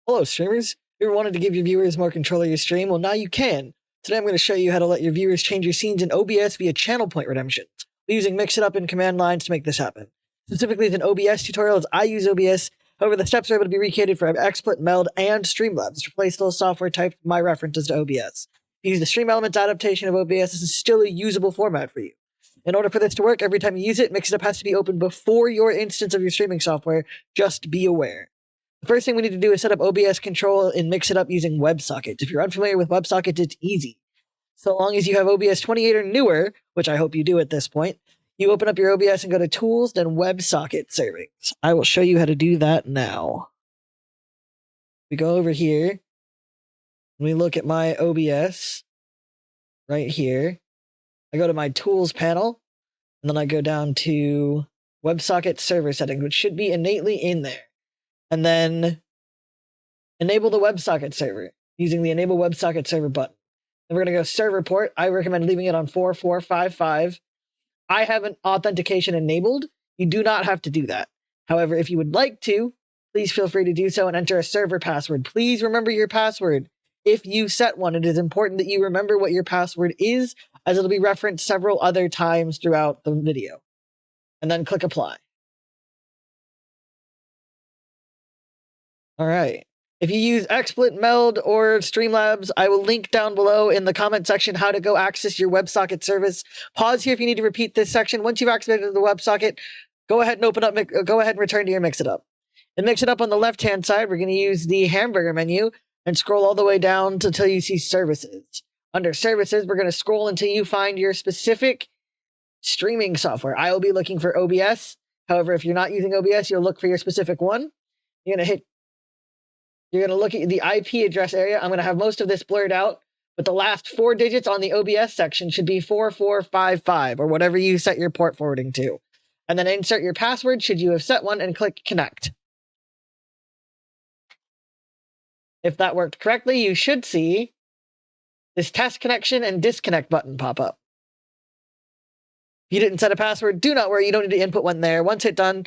Hello streamers, you ever wanted to give your viewers more control of your stream? Well, now you can. Today I'm going to show you how to let your viewers change your scenes in OBS via channel point redemptions. We're using MixItUp and command lines to make this happen. Specifically as an OBS tutorial, as I use OBS, however the steps are able to be recreated for XSplit, Meld, and Streamlabs to replace those software types with my references to OBS. If you use the Stream Elements adaptation of OBS, this is still a usable format for you. In order for this to work, every time you use it, MixItUp has to be open before your instance of your streaming software. Just be aware. The first thing we need to do is set up OBS control in MixItUp using WebSockets. If you're unfamiliar with WebSockets, it's easy. So long as you have OBS 28 or newer, which I hope you do at this point, you open up your OBS and go to Tools, then WebSocket Settings. I will show you how to do that now. We go over here, and we look at my OBS right here. I go to my Tools panel, and then I go down to WebSocket Server Settings, which should be innately in there. And then enable the WebSocket server using the Enable WebSocket Server button. Then we're going to go Server Port. I recommend leaving it on 4455. I have an authentication enabled. You do not have to do that. However, if you would like to, please feel free to do so and enter a server password. Please remember your password. If you set one, it is important that you remember what your password is, as it'll be referenced several other times throughout the video. And then click Apply. All right. If you use XSplit, Meld, or Streamlabs, I will link down below in the comment section how to go access your WebSocket service. Pause here if you need to repeat this section. Once you've activated the WebSocket, go ahead and return to your MixItUp. In MixItUp on the left-hand side, we're going to use the hamburger menu and scroll all the way down until you see Services. Under Services, we're going to scroll until you find your specific streaming software. I will be looking for OBS. However, if you're not using OBS, you'll look for your specific one. You're going to look at the IP address area. I'm going to have most of this blurred out, but the last 4 digits on the OBS section should be 4455 or whatever you set your port forwarding to. And then insert your password should you have set one and click Connect. If that worked correctly, you should see this test connection and disconnect button pop up. If you didn't set a password, do not worry. You don't need to input one there. Once it's done,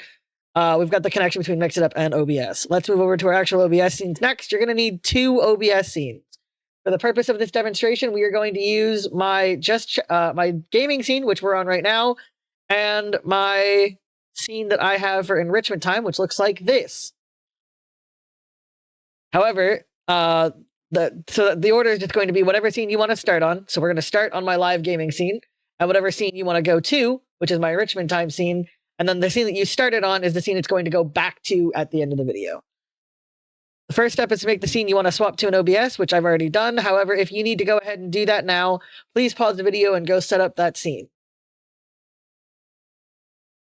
we've got the connection between MixItUp and OBS. Let's move over to our actual OBS scenes next. You're going to need 2 OBS scenes. For the purpose of this demonstration, we are going to use my gaming scene, which we're on right now, and my scene that I have for enrichment time, which looks like this. However, the order is just going to be whatever scene you want to start on. So we're going to start on my live gaming scene, and whatever scene you want to go to, which is my enrichment time scene. And then the scene that you started on is the scene it's going to go back to at the end of the video. The first step is to make the scene you want to swap to an OBS, which I've already done. However, if you need to go ahead and do that now, please pause the video and go set up that scene.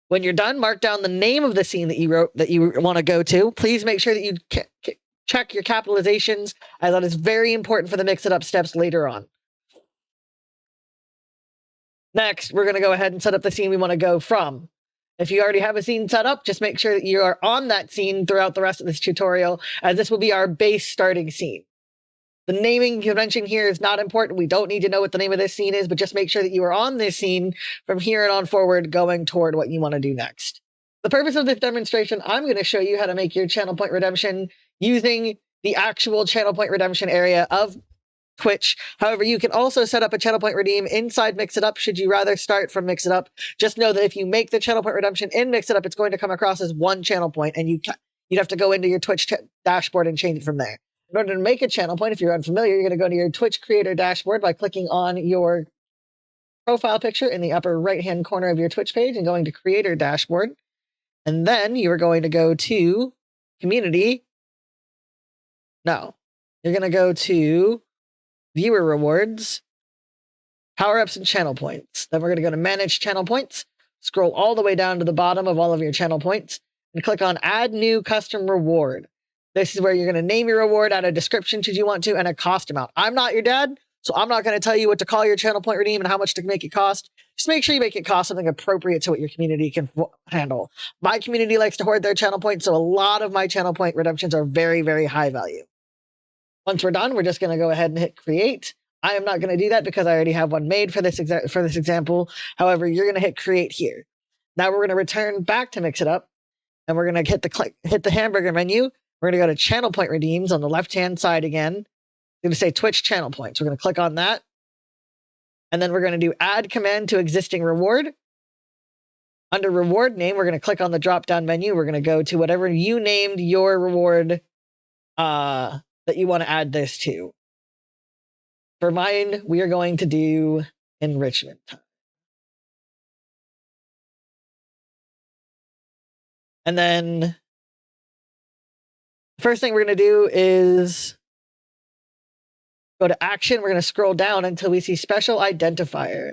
When you're done, mark down the name of the scene that you wrote that you want to go to. Please make sure that you check your capitalizations, as that is very important for the MixItUp steps later on. Next, we're going to go ahead and set up the scene we want to go from. If you already have a scene set up, just make sure that you are on that scene throughout the rest of this tutorial, as this will be our base starting scene. The naming convention here is not important. We don't need to know what the name of this scene is, but just make sure that you are on this scene from here and on forward, going toward what you want to do next. The purpose of this demonstration, I'm going to show you how to make your channel point redemption using the actual channel point redemption area of Twitch. However, you can also set up a channel point redeem inside MixItUp should you rather start from MixItUp. Just know that if you make the channel point redemption in MixItUp, it's going to come across as one channel point, and you'd have to go into your Twitch dashboard and change it from there. In order to make a channel point, if you're unfamiliar, you're going to go to your Twitch creator dashboard by clicking on your profile picture in the upper right-hand corner of your Twitch page and going to creator dashboard. And then you are going to go to community. No, you're going to go to viewer rewards, power-ups, and channel points. Then we're going to go to manage channel points, scroll all the way down to the bottom of all of your channel points, and click on add new custom reward. This is where you're going to name your reward, add a description should you want to, and a cost amount. I'm not your dad, so I'm not going to tell you what to call your channel point redeem and how much to make it cost. Just make sure you make it cost something appropriate to what your community can handle. My community likes to hoard their channel points, so a lot of my channel point redemptions are very, very high value. Once we're done, we're just going to go ahead and hit create. I am not going to do that because I already have one made for this example. However, you're going to hit create here. Now we're going to return back to MixItUp, and we're going to hit the hamburger menu, We're going to go to channel point redeems on the left-hand side again. We're going to say Twitch channel points. We're going to click on that. And then we're going to do add command to existing reward. Under reward name, we're going to click on the drop-down menu. We're going to go to whatever you named your reward that you want to add this to. For mine, we are going to do enrichment time. And then the first thing we're going to do is go to action. We're going to scroll down until we see special identifier.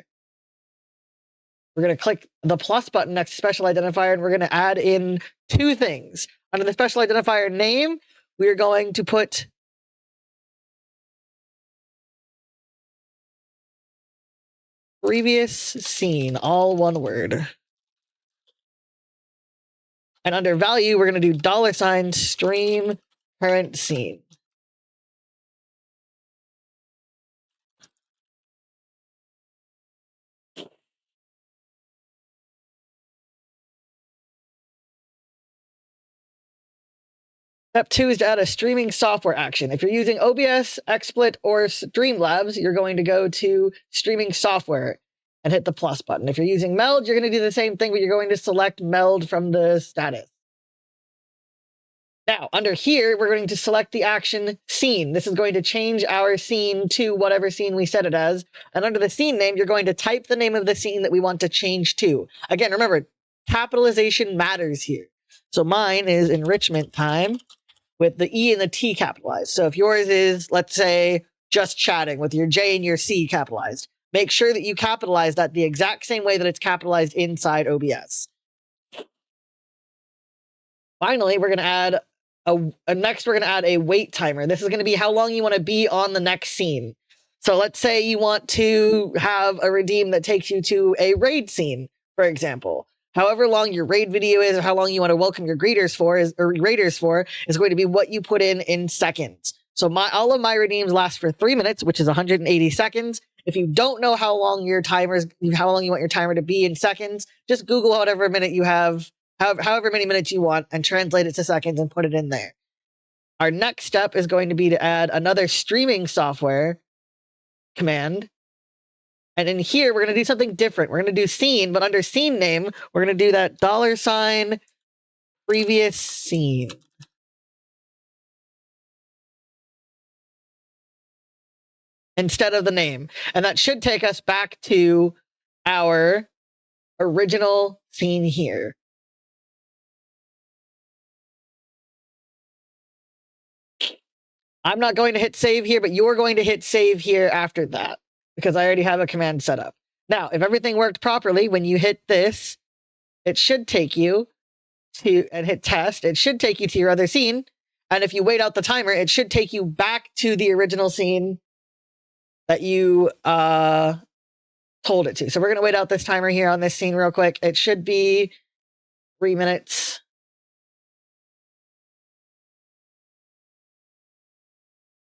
We're going to click the plus button next to special identifier, and we're going to add in two things. Under the special identifier name, we are going to put previous scene, all one word. And under value, we're going to do $stream current scene. Step 2 is to add a streaming software action. If you're using OBS, XSplit, or Streamlabs, you're going to go to streaming software and hit the plus button. If you're using Meld, you're going to do the same thing, but you're going to select Meld from the status. Now, under here, we're going to select the action scene. This is going to change our scene to whatever scene we set it as. And under the scene name, you're going to type the name of the scene that we want to change to. Again, remember, capitalization matters here. So mine is enrichment time with the E and the T capitalized. So if yours is, let's say, just chatting with your J and your C capitalized, make sure that you capitalize that the exact same way that it's capitalized inside OBS. Finally, we're going to add next we're going to add a wait timer. This is going to be how long you want to be on the next scene. So let's say you want to have a redeem that takes you to a raid scene, for example. However long your raid video is, or how long you want to welcome your raiders for, is going to be what you put in seconds. So all of my redeems last for 3 minutes, which is 180 seconds. If you don't know how long you want your timer to be in seconds, just Google whatever minute you have, however many minutes you want, and translate it to seconds and put it in there. Our next step is going to be to add another streaming software command. And in here, we're going to do something different. We're going to do scene, but under scene name, we're going to do that $previous scene. Instead of the name. And that should take us back to our original scene here. I'm not going to hit save here, but you're going to hit save here after that, because I already have a command set up. Now, if everything worked properly, when you hit this, it should take you to, and hit test, it should take you to your other scene. And if you wait out the timer, it should take you back to the original scene that you told it to. So we're going to wait out this timer here on this scene real quick. It should be 3 minutes.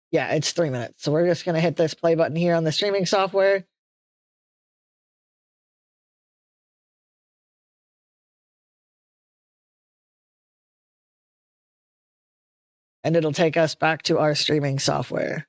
Yeah, it's 3 minutes. So we're just going to hit this play button here on the streaming software. And it'll take us back to our streaming software.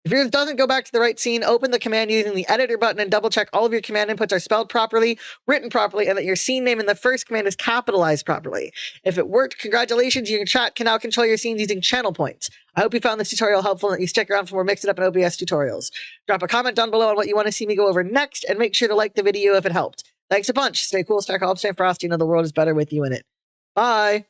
If yours doesn't go back to the right scene, open the command using the editor button and double check all of your command inputs are spelled properly, written properly, and that your scene name in the first command is capitalized properly. If it worked, congratulations, your chat can now control your scenes using channel points. I hope you found this tutorial helpful and that you stick around for more Mix It Up and OBS tutorials. Drop a comment down below on what you want to see me go over next, and make sure to like the video if it helped. Thanks a bunch. Stay cool, stay calm, stay frosty, and the world is better with you in it. Bye!